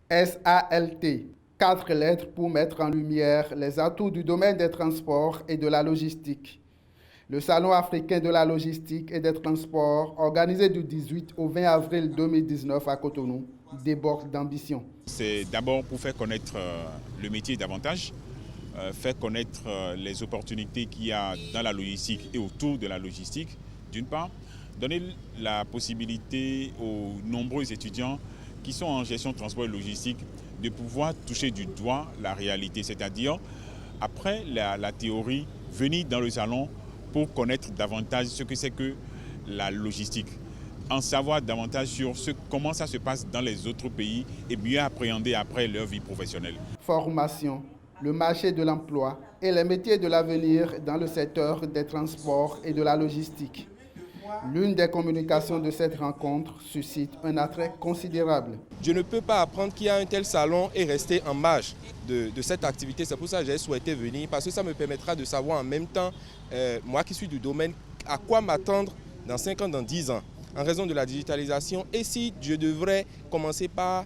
SALT, 4 lettres pour mettre en lumière les atouts du domaine des transports et de la logistique. Le Salon africain de la logistique et des transports, organisé du 18 au 20 avril 2019 à Cotonou, déborde d'ambition. C'est d'abord pour faire connaître le métier davantage, faire connaître les opportunités qu'il y a dans la logistique et autour de la logistique, d'une part, donner la possibilité aux nombreux étudiants qui sont en gestion de transport et logistique de pouvoir toucher du doigt la réalité, c'est-à-dire, après la théorie, venir dans le salon pour connaître davantage ce que c'est que la logistique, en savoir davantage sur comment ça se passe dans les autres pays et mieux appréhender après leur vie professionnelle. Formation, le marché de l'emploi et les métiers de l'avenir dans le secteur des transports et de la logistique. L'une des communications de cette rencontre suscite un attrait considérable. Je ne peux pas apprendre qu'il y a un tel salon et rester en marge de cette activité. C'est pour ça que j'ai souhaité venir, parce que ça me permettra de savoir en même temps, moi qui suis du domaine, à quoi m'attendre dans 5 ans, dans 10 ans, en raison de la digitalisation. Et si je devrais commencer par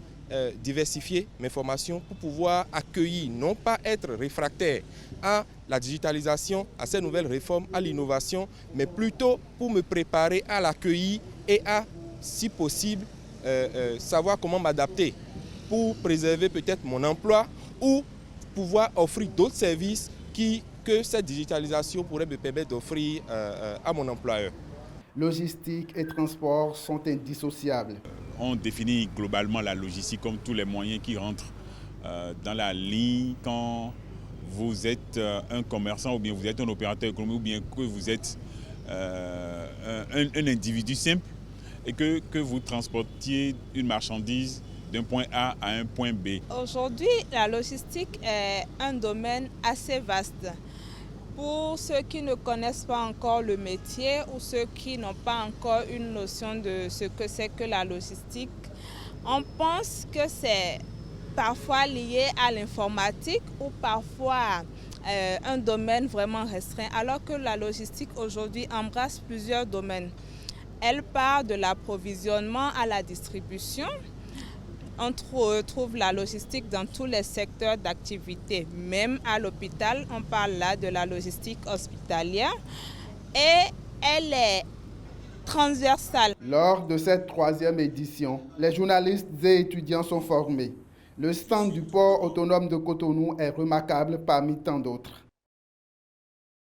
diversifier mes formations pour pouvoir accueillir, non pas être réfractaire à la digitalisation, à ces nouvelles réformes, à l'innovation, mais plutôt pour me préparer à l'accueillir et à, si possible, savoir comment m'adapter pour préserver peut-être mon emploi ou pouvoir offrir d'autres services que cette digitalisation pourrait me permettre d'offrir à mon employeur. Logistique et transport sont indissociables. On définit globalement la logistique comme tous les moyens qui rentrent dans la ligne quand vous êtes un commerçant ou bien vous êtes un opérateur économique ou bien que vous êtes un individu simple et que vous transportiez une marchandise d'un point A à un point B. Aujourd'hui, la logistique est un domaine assez vaste. Pour ceux qui ne connaissent pas encore le métier ou ceux qui n'ont pas encore une notion de ce que c'est que la logistique, on pense que c'est parfois lié à l'informatique ou parfois un domaine vraiment restreint, alors que la logistique aujourd'hui embrasse plusieurs domaines. Elle part de l'approvisionnement à la distribution. On trouve la logistique dans tous les secteurs d'activité. Même à l'hôpital, on parle là de la logistique hospitalière et elle est transversale. Lors de cette 3e édition, les journalistes et étudiants sont formés. Le stand du port autonome de Cotonou est remarquable parmi tant d'autres.